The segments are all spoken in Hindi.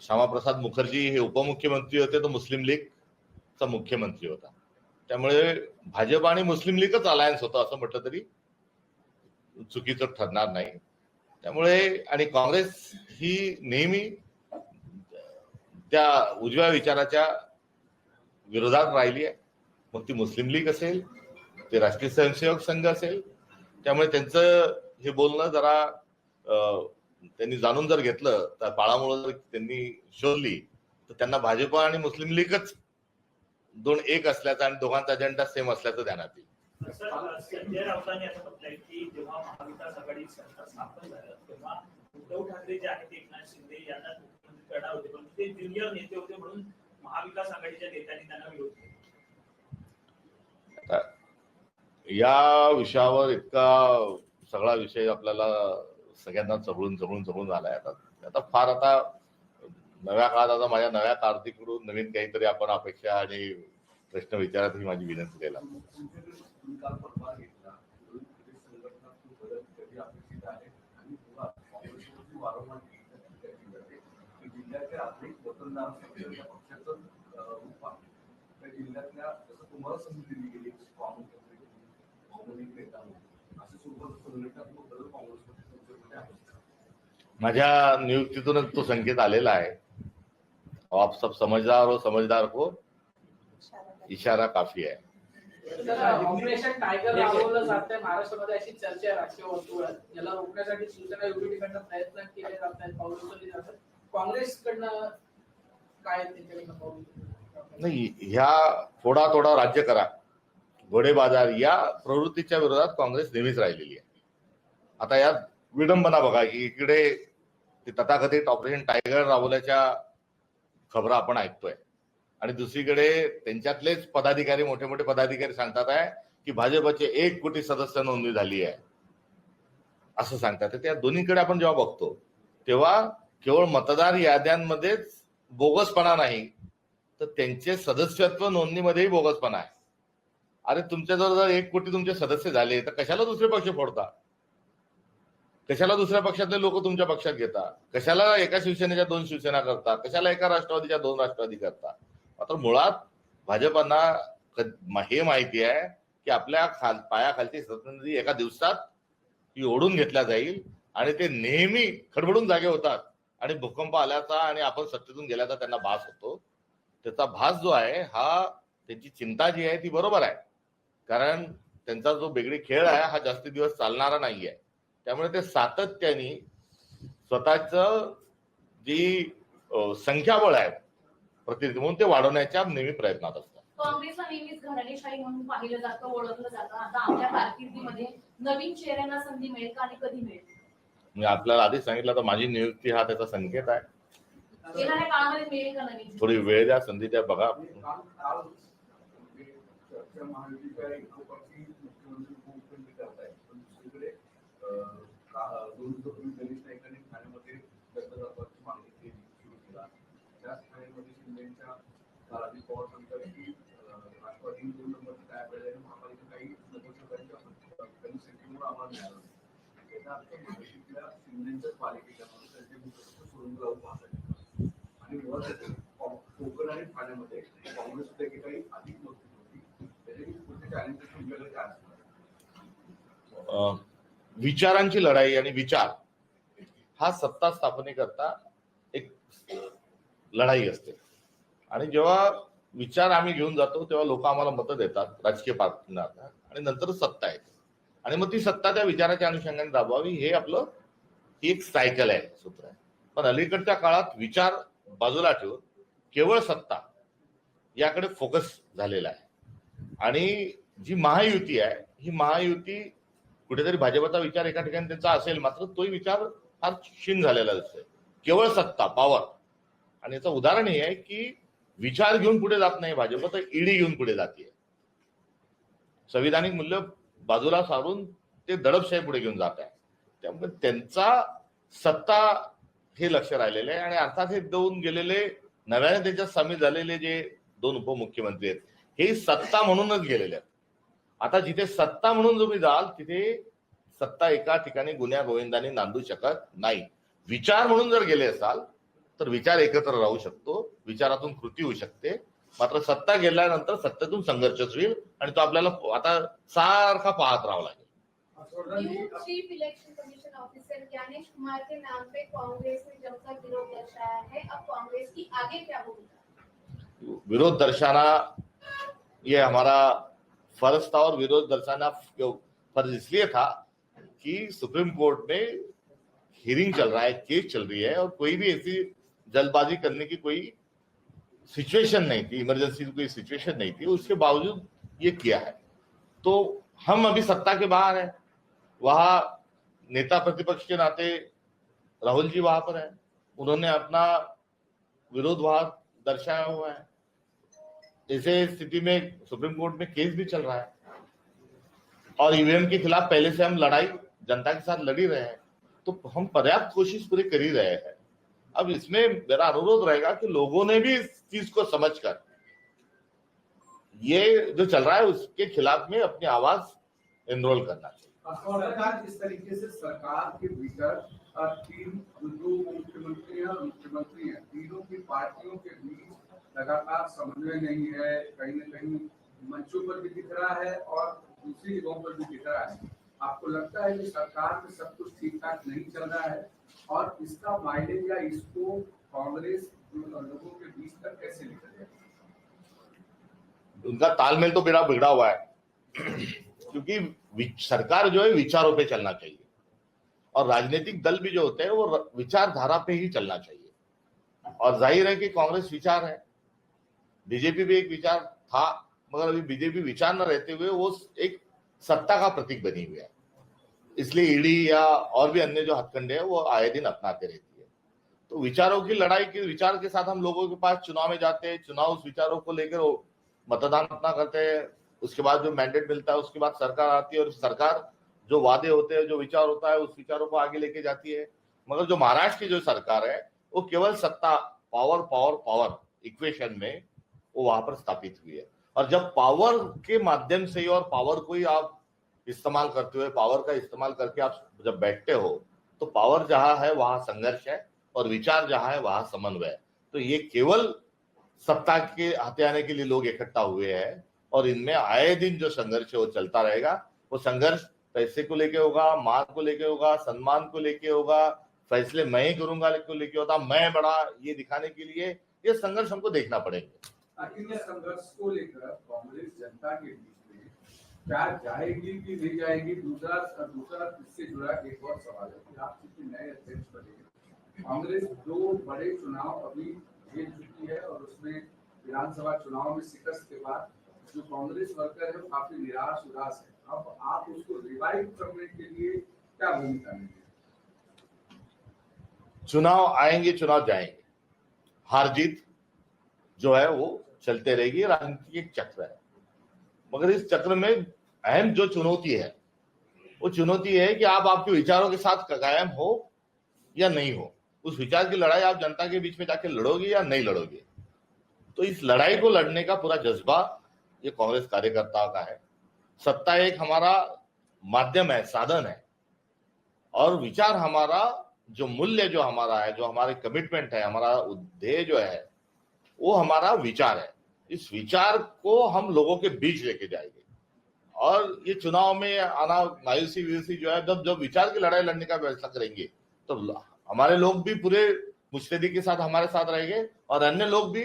श्यामाप्रसाद मुखर्जी हे उपमुख्यमंत्री होते, तो मुस्लिम लीगचा मुख्यमंत्री होता. त्यामुळे भाजप आणि मुस्लिम लीगच अलायन्स होतं असं म्हटलं तरी चुकीचं ठरणार नाही. त्यामुळे आणि काँग्रेस ही नेहमी त्या उजव्या विचाराच्या विरोधात राहिली आहे. मग ती मुस्लिम लीग असेल, ते राष्ट्रीय स्वयंसेवक संघ असेल. त्यामुळे त्यांचं हे बोलणं जरा त्यांनी जाणून जर घेतलं, तर पाळामुळं जर त्यांनी शोधली, तर त्यांना भाजप आणि मुस्लिम लीगच दोन एक असल्याचं आणि दोघांचा अजेंडा सेम असल्याचं ध्यानात येईल. संजय राऊतांनी असं म्हटलंय की जेव्हा महाविकास आघाडी सरकार स्थापन झालं तेव्हा उद्धव ठाकरे जे आहेत एकनाथ शिंदे यांना मुख्यमंत्री करणार होते, पण ते ज्युनियर नेते होते म्हणून महाविकास आघाडीच्या नेत्यांनी त्यांना विरोध केला. या विषयावर इतका सगळा विषय आपल्याला सगळ्यांना चढून आलाय. आता फार आता नव्या काळात आता माझ्या नव्या कारकीर्दीकडून नवीन काहीतरी आपण अपेक्षा आणि प्रश्न विचारात ही माझी विनंती केला. माझ्या नियुक्तीतूनच तो संकेत आलेला आहे. आप सब समझदार हो, समझदार को इशारा काफी आहे. ऑपरेशन टायगर राबवलं जातंय महाराष्ट्रामध्ये अशी चर्चा आहे राजकीय वर्तुळात. याला रोखण्यासाठी शिवसेना युतीकडनं प्रयत्न केले जात आहेत, पाऊल उचलली जातात. काँग्रेसकडनं काय त्यांच्याकडनं नाही, ह्या थोडा थोडा राज्य करा, घोडे बाजार या प्रवृत्तीच्या विरोधात काँग्रेस नेहमीच राहिलेली आहे. आता यात विडंबना बघा की इकडे ते तथाकथित ऑपरेशन टायगर राबवल्याच्या खबरं आपण ऐकतोय आणि दुसरीकडे त्यांच्यातलेच पदाधिकारी, मोठे मोठे पदाधिकारी सांगतात आहे की भाजपचे 1 कोटी सदस्य नोंदणी झाली आहे असं सांगतात. त्या दोन्हीकडे आपण जेव्हा बघतो तेव्हा केवळ मतदार याद्यांमध्येच बोगसपणा नाही, तर त्यांचे सदस्यत्व नोंदणीमध्येही बोगसपणा आहे. अरे तुमच्या जर 1 कोटी तुमचे सदस्य झाले तर कशाला दुसरे पक्ष फोडता? कशाला दुसऱ्या पक्षातले लोक तुमच्या पक्षात घेता? कशाला एका शिवसेनेच्या 2 शिवसेना करता? कशाला एका राष्ट्रवादीच्या 2 राष्ट्रवादी करता? मात्र मुळात भाजपांना हे माहिती आहे की आपल्या पायाखालची सत्ताधारी एका दिवसात ती ओढून घेतल्या जाईल आणि ते नेहमी खडबडून जागे होतात आणि भूकंप आल्याचा आणि आपण सत्तेतून गेल्याचा त्यांना भास होतो. त्याचा भास जो आहे हा त्यांची चिंता जी आहे ती बरोबर आहे, कारण त्यांचा जो बेगडी खेळ आहे हा जास्ती दिवस चालणारा नाहीये. त्यामुळे ते सातत्याने स्वतःच जी संख्याबळ आहे प्रतिनिधी म्हणून ते वाढवण्याच्या नेहमी प्रयत्नात असतात. काँग्रेसला नेहमीच घराणेशाही म्हणून पाहिलं जातं, ओळखलं जातं. आता आपल्या कारकिर्दीमध्ये नवीन चेहऱ्यांना संधी मिळेल का आणि कधी मिळेल? मी आपल्याला आधी सांगितलं तर माझी नियुक्ती हा त्याचा संकेत आहे. येणाऱ्या काळामध्ये मिळेल का नवीन? थोडी वेळ द्या, संधी द्या, बघा. विचारांची लढाई आणि विचार हा सत्ता स्थापनेकरता एक लढाई असते आणि जेव्हा विचार आम्ही घेऊन जातो तेव्हा लोक आम्हाला मतं देतात राजकीय पातळीवर आणि नंतर सत्ता येते आणि मग ती सत्ता त्या विचाराच्या अनुषंगाने दाबवावी हे आपलं एक सायकल आहे, सूत्र आहे. पण अलीकडच्या काळात विचार बाजूला ठेवून केवळ सत्ता याकडे फोकस झालेला आहे आणि जी महायुती आहे ही महायुती कुठेतरी भाजपचा विचार एका ठिकाणी त्यांचा असेल, मात्र तोही विचार फार क्षीण झालेला दिसतोय. केवळ सत्ता, पॉवर. आणि याचं उदाहरण हे आहे की विचार घेऊन पुढे जात नाही भाजप, तर ईडी घेऊन पुढे जाते. संविधानिक मूल्य बाजूला सारून ते दडपशाही पुढे घेऊन जात आहे. त्यामुळे त्यांचा सत्ता हे लक्ष राहिलेलं आहे आणि अर्थात हे देऊन गेलेले नव्याने त्याच्यात सामील झालेले जे 2 उपमुख्यमंत्री आहेत हे सत्ता म्हणूनच गेलेले आहेत. आता जिथे सत्ता म्हणून तुम्ही जाल तिथे सत्ता एका ठिकाणी गुन्ह्या गोविंदाने नांदू शकत नाही. विचार म्हणून जर गेले असाल तर विचार एकत्र राहू शकतो, विचारातून कृती होऊ शकते. मात्र सत्ता गेल्यानंतर सत्तेतून संघर्षच होईल आणि तो आपल्याला आता सारखा पाहत राहावा लागेल. New chief election commission officer Gyanesh Kumar के नाम पे कांग्रेस ने जमकर विरोध दर्शाया है। अब कांग्रेस की आगे क्या भूमिका? विरोध दर्शाना ये हमारा फर्ज था और विरोध दर्शाना फर्ज इसलिए था कि सुप्रीम कोर्ट में हियरिंग चल रहा है, केस चल रही है और कोई भी ऐसी जल्दबाजी करने की कोई सिचुएशन नहीं थी, इमरजेंसी की कोई सिचुएशन नहीं थी, उसके बावजूद ये किया है। तो हम अभी सत्ता के बाहर हैं, वहां नेता प्रतिपक्ष के नाते राहुल जी वहां पर है, उन्होंने अपना विरोध वहां दर्शाया हुआ है। ऐसे स्थिति में सुप्रीम कोर्ट में केस भी चल रहा है और ईवीएम के खिलाफ पहले से हम लड़ाई जनता के साथ लड़ ही रहे हैं, तो हम पर्याप्त कोशिश पूरी कर ही रहे हैं। अब इसमें मेरा अनुरोध रहेगा कि लोगों ने भी इस चीज को समझकर ये जो चल रहा है उसके खिलाफ में अपनी आवाज एनरोल करना चाहिए। सरकार जिस तरीके से सरकार के भीतर तीन जो मुख्यमंत्री हैं और मुख्यमंत्री हैं, तीनों की पार्टियों के बीच लगातार समन्वय नहीं है, कहीं न कहीं मंचों पर भी दिख रहा है और दूसरी जगहों पर भी दिख रहा है। आपको लगता है कि सरकार में सब कुछ ठीक ठाक नहीं चल रहा है और इसका माइलेज या इसको कांग्रेस लोगों के बीच तक कैसे लेकर जाएगी? उनका तालमेल तो बेड़ा बिगड़ा हुआ है क्योंकि सरकार जो है विचारों पे चलना चाहिए और राजनीतिक दल भी जो होते हैं वो विचारधारा पे ही चलना चाहिए। और जाहिर है कि कांग्रेस विचार है, बीजेपी भी एक विचार था, मगर अभी बीजेपी विचार न रहते हुए वो एक सत्ता का प्रतीक बनी हुई है, इसलिए ईडी या और भी अन्य जो हथकंडे हैं वो आए दिन अपनाते रहती है। तो विचारों की लड़ाई के विचार के साथ हम लोगों के पास चुनाव में जाते हैं, चुनाव उस विचारों को लेकर मतदान अपना करते हैं, उसके बाद जो मैंडेट मिलता है उसके बाद सरकार आती है और सरकार जो वादे होते हैं, जो विचार होता है, उस विचारों को आगे लेके जाती है। मगर जो महाराष्ट्र की जो सरकार है वो केवल सत्ता पावर पावर पावर इक्वेशन में वो वहां पर स्थापित हुई है और जब पावर के माध्यम से ही और पावर को ही आप इस्तेमाल करते हुए, पावर का इस्तेमाल करके आप जब बैठते हो तो पावर जहां है वहां संघर्ष है और विचार जहां है वहां समन्वय है। तो ये केवल सत्ता के हाथे आने के लिए लोग इकट्ठा हुए हैं और इनमें आए दिन जो संघर्ष है वो चलता रहेगा। वो संघर्ष पैसे को लेके होगा, मान को लेके होगा, सम्मान को लेके होगा, फैसले मैं ही करूंगा को लेके होता, मैं बड़ा ये दिखाने के लिए ये संघर्ष हमको देखना पड़ेगा। आखिर इस संघर्ष को लेकर कांग्रेस जनता के बीच में क्या जाएगी कि नहीं जाएगी? दूसरा इससे जुड़ा एक और सवाल है कि आप चूंकि नए अध्यक्ष बने, कांग्रेस दो बड़े चुनाव अभी जीत चुकी है और उसमें विधानसभा चुनाव में शिकस्त के बाद जो कांग्रेस वर्कर है वो काफी निराश उदास है। अब आप उसको रिवाइव करने के लिए क्या भूमिका लेंगे? चुनाव आएंगे, चुनाव जाएंगे, हार जीत जो है वो चलते रहेगी, राजनीति एक चक्र है। मगर इस चक्र में अहम जो चुनौती है वो चुनौती है कि आप आपके विचारों के साथ कायम हो या नहीं हो। उस विचार की लड़ाई आप जनता के बीच में जाके लड़ोगे या नहीं लड़ोगे। तो इस लड़ाई को लड़ने का पूरा जज्बा ये कांग्रेस कार्यकर्ताओं का है। सत्ता एक हमारा माध्यम है, साधन है और विचार हमारा जो मूल्य जो हमारा है, जो हमारे कमिटमेंट है, हमारा ध्येय जो है वो हमारा विचार है। इस विचार को हम लोगों के बीच लेके जाएंगे और ये चुनाव में आना मायूसी जो है, जब विचार की लड़ाई लड़ने का फैसला करेंगे तो हमारे लोग भी पूरे मुस्तैदी के साथ हमारे साथ रहेंगे और अन्य लोग भी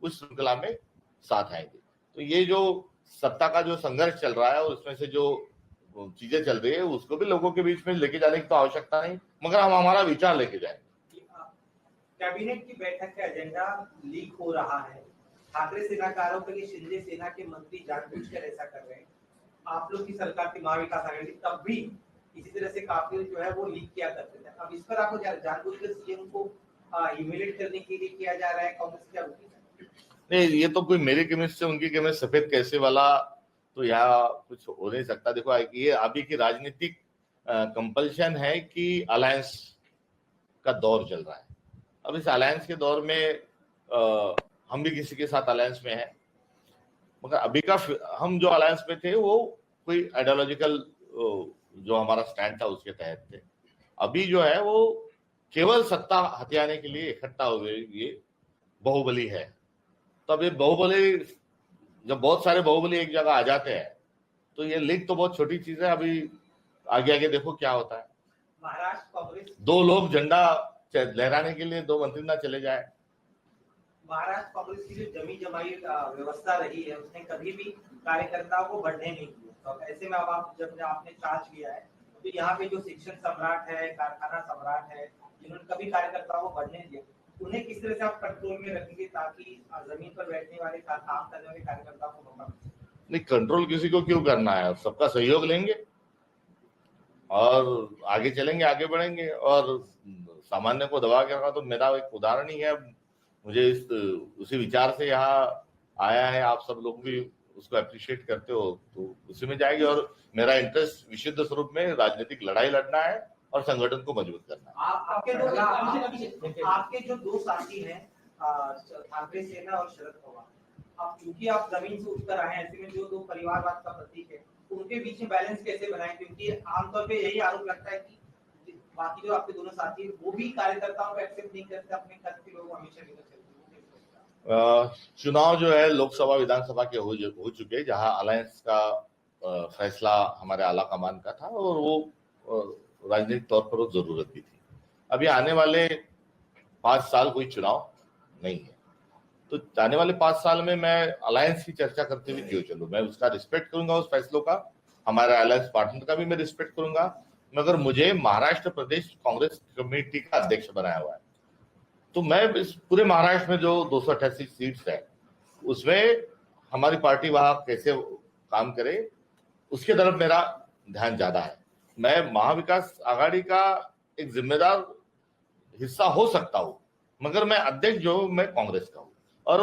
उस श्रृंखला में साथ आएंगे। तो ये जो सत्ता का जो संघर्ष चल रहा है और उसमें से जो चीजें चल रही है उसको भी लोगों के बीच में लेके जाने की तो आवश्यकता नहीं, मगर हम हमारा विचार लेके जाएंगे। कैबिनेट की बैठक का एजेंडा लीक हो रहा है। ठाकरे सेना का आरोप है कि शिंदे सेना के मंत्री जानबूझकर ऐसा कर रहे हैं। आप लोग की सरकार की महाविकास आघाड़ी तब भी इसी तरह से काफी जो है वो लीक किया करते थे। अब इस पर आपको जानबूझकर सीएम को ह्यूमिलेट करने के लिए किया जा रहा है, कांग्रेस क्या रुकी? नहीं, ये तो कोई मेरी केमिस्ट से उनकी केमिस्ट सफेद कैसे वाला तो यहाँ कुछ हो नहीं सकता। देखो ये अभी की राजनीतिक कंपल्शन है कि अलायंस का दौर चल रहा है। अब इस अलायंस के दौर में हम भी किसी के साथ अलायंस में हैं, मगर अभी का हम जो अलायंस में थे वो कोई आइडियोलॉजिकल जो हमारा स्टैंड था उसके तहत थे। अभी जो है वो केवल सत्ता हथियाने के लिए इकट्ठा हुए ये बाहुबली है। तो अब ये बाहुबली, जब बहुत सारे बाहुबली एक जगह आ जाते हैं तो ये लीग तो बहुत छोटी चीज है। अभी आगे आगे देखो क्या होता है। महाराष्ट्र कांग्रेस, दो लोग झंडा लहराने के लिए दो मंत्री ना चले जाए। महाराष्ट्र कांग्रेस की जो जमी जमाई व्यवस्था रही है उसने कभी भी कार्यकर्ताओं को बढ़ने नहीं दिया। तो ऐसे में अब आप जब आपने चार्ज लिया है तो यहाँ पे जो शिक्षण सम्राट है, कारखाना सम्राट है, जिन्होंने कभी कार्यकर्ताओं को बढ़ने दिया, उन्हें किस तरह से आप कंट्रोल में रखेंगे ताकि जमीन पर बैठने वाले काम करने वाले कार्यकर्ताओं को मौका मिले? नहीं, कंट्रोल किसी को क्यों करना है, सबका सहयोग लेंगे और आगे चलेंगे, आगे बढ़ेंगे। और सामान्य को दबा के रखा तो मेरा एक उदाहरण ही है। मुझे उसी विचार से यहाँ आया है, आप सब लोग भी उसको अप्रिशिएट करते हो तो उसी में जाएगी। और मेरा इंटरेस्ट विशुद्ध स्वरूप में राजनीतिक लड़ाई लड़ना है और संगठन को मजबूत करना है। आपके जो दो साथी हैं ठाकरे सेना और शरद पवार, अब चूंकि आप जमीन से उठकर आए हैं, ऐसे में जो दो परिवारवाद का प्रतीक है उनके बीच में बैलेंस कैसे बनाएं? क्योंकि आमतौर पे यही आरोप लगता है कि बाकी जो आपके दोनों साथी हैं वो भी कार्यकर्ताओं को एक्सेप्ट नहीं करते, अपने कद के लोग हमेशा लेकर चलते हैं। चुनाव जो है लोकसभा विधानसभा के हो चुके, जहां अलायंस का फैसला हमारे आला कमान का था और वो राजनीतिक तौर पर वो जरूरत भी थी। अभी आने वाले 5 साल कोई चुनाव नहीं है, तो आने वाले 5 साल में मैं अलायंस की चर्चा करते हुए क्यों चलूं? मैं उसका रिस्पेक्ट करूंगा, उस फैसलों का, हमारे अलायंस पार्टनर का भी मैं रिस्पेक्ट करूंगा। मगर मुझे महाराष्ट्र प्रदेश कांग्रेस कमेटी का अध्यक्ष बनाया हुआ है, तो मैं इस पूरे महाराष्ट्र में जो 288 सीट्स है उसमें हमारी पार्टी वहां कैसे काम करे उसके तरफ मेरा ध्यान ज्यादा है। मैं महाविकास आघाड़ी का एक जिम्मेदार हिस्सा हो सकता हूँ, मगर मैं अध्यक्ष जो हूँ मैं कांग्रेस का हूँ। और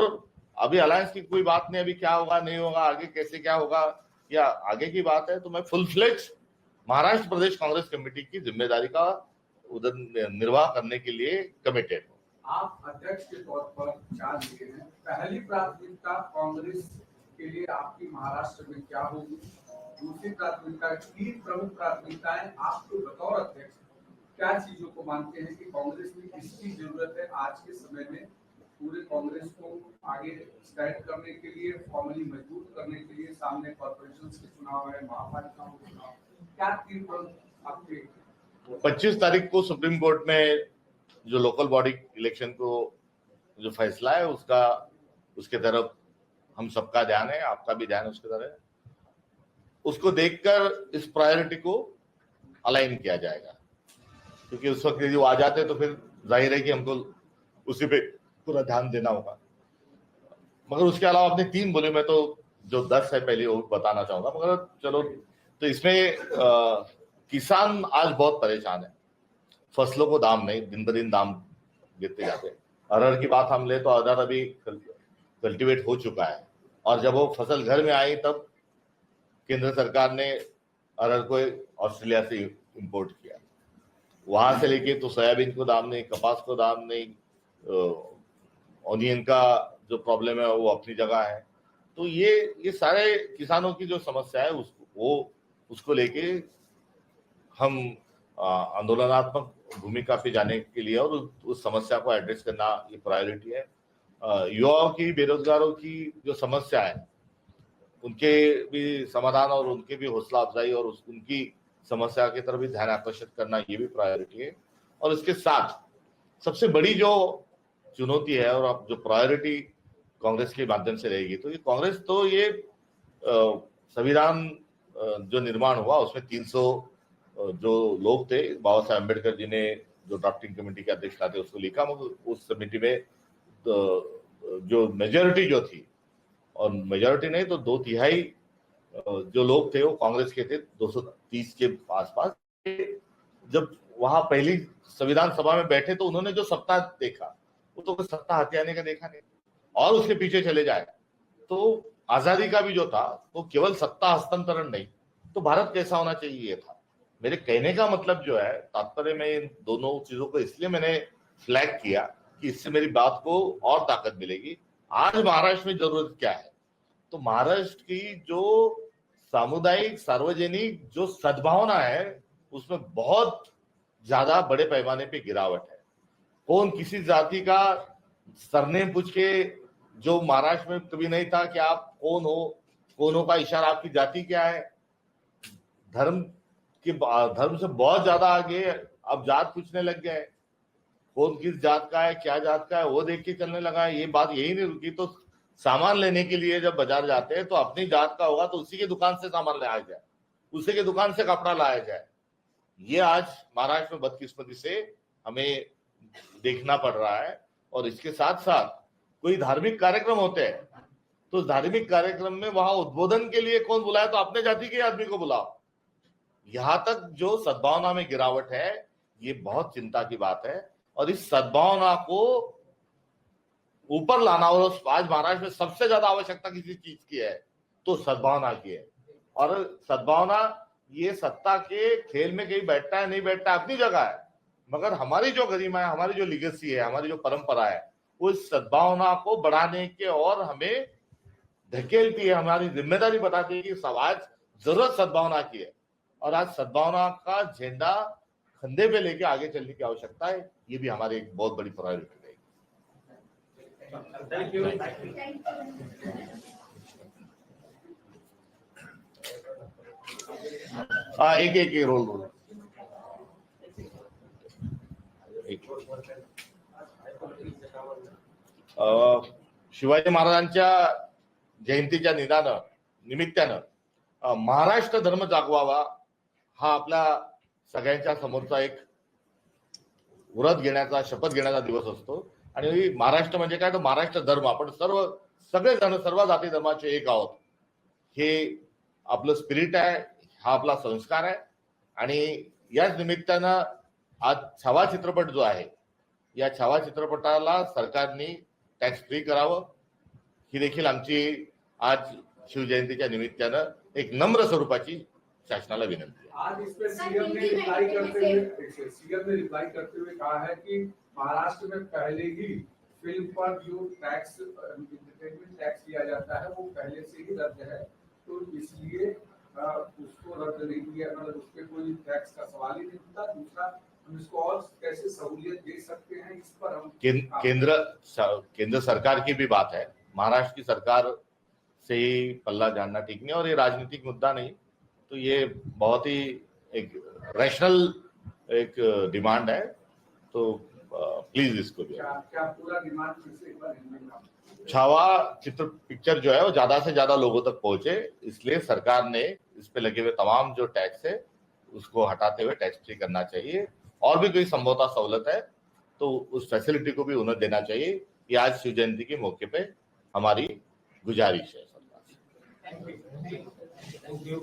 अभी अलायंस की कोई बात नहीं, अभी क्या होगा नहीं होगा, आगे कैसे क्या होगा या आगे की बात है, तो मैं फुल फ्लेज महाराष्ट्र प्रदेश कांग्रेस कमेटी की जिम्मेदारी का उधर निर्वाह करने के लिए कमिटेड हूँ। आप अध्यक्ष के तौर पर चार्ज लिए हैं, पहली प्राथमिकता कांग्रेस के लिए आपकी महाराष्ट्र में क्या होगी? दूसरी प्राथमिकता, 3 प्रमुख प्राथमिकताएं आपको बतौर अध्यक्ष क्या चीजों को मानते हैं कि कांग्रेस में किसकी जरूरत है आज के समय में पूरे कांग्रेस को आगे स्टैंड करने के लिए, फॉर्मली मजबूत करने के लिए? सामने कॉर्पोरेशन के चुनाव है, महापालिकाओं के चुनाव, क्या 3 प्रमुख आपके? 25 तारीख को सुप्रीम कोर्ट में जो लोकल बॉडी इलेक्शन को जो फैसला है उसके तरफ हम सबका ध्यान है, आपका भी ध्यान है उसके तरफ। उसको देखकर इस प्रायोरिटी को अलाइन किया जाएगा, क्योंकि उस वक्त यदि वो आ जाते तो फिर जाहिर है कि हमको उसी पे पूरा ध्यान देना होगा। मगर उसके अलावा अपने 3 बोले, मैं तो जो 10 है पहले वो बताना चाहूंगा। मगर चलो, तो इसमें किसान आज बहुत परेशान है, फसलों को दाम नहीं, दिन ब दिन दाम गिरते जाते हैं। अरहर की बात हम ले तो अरहर अभी कल्टीवेट हो चुका है, और जब वो फसल घर में आई तब केंद्र सरकार ने अरहर को ऑस्ट्रेलिया से इंपोर्ट किया। वहां से लेके तो सोयाबीन को दाम नहीं, कपास को दाम नहीं, ऑनियन का जो प्रॉब्लम है वो अपनी जगह है। तो ये सारे किसानों की जो समस्या है उसको लेके हम आंदोलनात्मक भूमिका पे जाने के लिए और उस समस्या को एड्रेस करना ये प्रायोरिटी है। युवाओं की, बेरोजगारों की जो समस्या है उनके भी समाधान और उनके भी हौसला अफजाई और उनकी समस्या की तरफ भी ध्यान आकर्षित करना ये भी प्रायोरिटी है। और इसके साथ सबसे बड़ी जो चुनौती है और अब जो प्रायोरिटी कांग्रेस के माध्यम से रहेगी, तो ये कांग्रेस तो ये संविधान जो निर्माण हुआ उसमें 300 जो लोग थे, बाबा साहेब अम्बेडकर जी ने जो ड्राफ्टिंग कमेटी के अध्यक्ष थे उसको लिखा, मगर उस कमेटी में जो मेजोरिटी जो थी, और मेजोरिटी नहीं तो 2/3 जो लोग थे वो कांग्रेस के थे, 230 के आसपास। जब वहां पहली संविधान सभा में बैठे तो उन्होंने जो सत्ता देखा वो तो सत्ता हथियाने का देखा नहीं, और उसके पीछे चले जाए तो आजादी का भी जो था वो केवल सत्ता हस्तांतरण नहीं, तो भारत कैसा होना चाहिए ये था। मेरे कहने का मतलब जो है, तात्पर्य में इन दोनों चीजों को इसलिए मैंने फ्लैग किया कि इससे मेरी बात को और ताकत मिलेगी। आज महाराष्ट्र में जरूरत क्या है, तो महाराष्ट्र की जो सामुदायिक सार्वजनिक जो सद्भावना है उसमें बहुत ज्यादा बड़े पैमाने पे गिरावट है। कौन किसी जाति का सरनेम पूछ के, जो महाराष्ट्र में कभी नहीं था कि आप कौन हो, कौनों का इशारा आपकी जाति क्या है। धर्म से बहुत ज्यादा आगे अब जात पूछने लग गए, कौन किस जात का है, क्या जात का है, वो देख के चलने लगा है। ये बात यही नहीं रुकी। तो सामान लेने के लिए जब बाजार जाते हैं तो अपनी जात का होगा तो उसी की दुकान से सामान लाया जाए, उसी की दुकान से कपड़ा लाया जाए। ये आज महाराष्ट्र में बदकिस्मती से हमें देखना पड़ रहा है। और इसके साथ साथ कोई धार्मिक कार्यक्रम होते हैं तो धार्मिक कार्यक्रम में वहां उद्बोधन के लिए कौन बुलाए, तो अपने जाति के आदमी को बुलाओ। यहां तक जो सद्भावना में गिरावट है, ये बहुत चिंता की बात है। और इस सद्भावना को ऊपर लाना, और आज महाराष्ट्र में सबसे ज्यादा आवश्यकता किसी चीज की है तो सद्भावना की है। और सद्भावना ये सत्ता के खेल में कहीं बैठता है नहीं बैठता है, अपनी जगह है, मगर हमारी जो गरिमा है, हमारी जो लिगेसी है, हमारी जो परंपरा है, उस सद्भावना को बढ़ाने के और हमें धकेलती है, हमारी जिम्मेदारी बताती है कि समाज जरूरत सद्भावना की है। और आज सद्भावना का झंडा कंधे पे लेके आगे चलने की आवश्यकता है। ये भी हमारी एक बहुत बड़ी प्रायोरिटी रहेगी। Thank you. एक रोल शिवाजी महाराजांच्या जयंतीच्या निमित्तानं महाराष्ट्र धर्म जागवावा हा आपल्या सगळ्यांच्या समोरचा एक व्रत घेण्याचा, शपथ घेण्याचा दिवस असतो। आणि महाराष्ट्र म्हणजे काय, तर महाराष्ट्र धर्म, आपण सगळेजण सर्व जाती धर्माचे एक आहोत, हे आपलं स्पिरिट आहे, हा आपला संस्कार आहे। आणि याच निमित्तानं आज छावा चित्रपट जो आहे, या छावा चित्रपटाला सरकारने टॅक्स फ्री करावं, ही देखील आमची आज शिवजयंतीच्या निमित्तानं एक नम्र स्वरूपाची शासनाला विनंती आहे। आज इस पे सीएम ने रिप्लाई करते हुए कहा है कि महाराष्ट्र में पहले ही फिल्म पर जो टैक्स, एंटरटेनमेंट टैक्स दिया जाता है वो पहले से ही रद्द है, तो इसलिए उसको रद्द नहीं किया, मतलब उस पर कोई टैक्स का सवाल ही नहीं उठता। दूसरा, हम इसको और कैसे सहूलियत दे सकते हैं, इस पर हम केंद्र सरकार की भी बात है, महाराष्ट्र की सरकार से ही पल्ला जानना ठीक नहीं, और ये राजनीतिक मुद्दा नहीं, तो ये बहुत ही एक रैशनल एक डिमांड है। तो प्लीज इसको भी क्या पूरा डिमांड फिर से एक बार हिंदी में। छावा पिक्चर जो है वो ज्यादा से ज्यादा लोगों तक पहुंचे, इसलिए सरकार ने इस पे लगे हुए तमाम जो टैक्स है उसको हटाते हुए टैक्स फ्री करना चाहिए। और भी कोई संभवतः सहूलत है तो उस फैसिलिटी को भी उन्हें देना चाहिए। ये आज शिव जयंती के मौके पे हमारी गुजारिश है सरकार से। Thank you.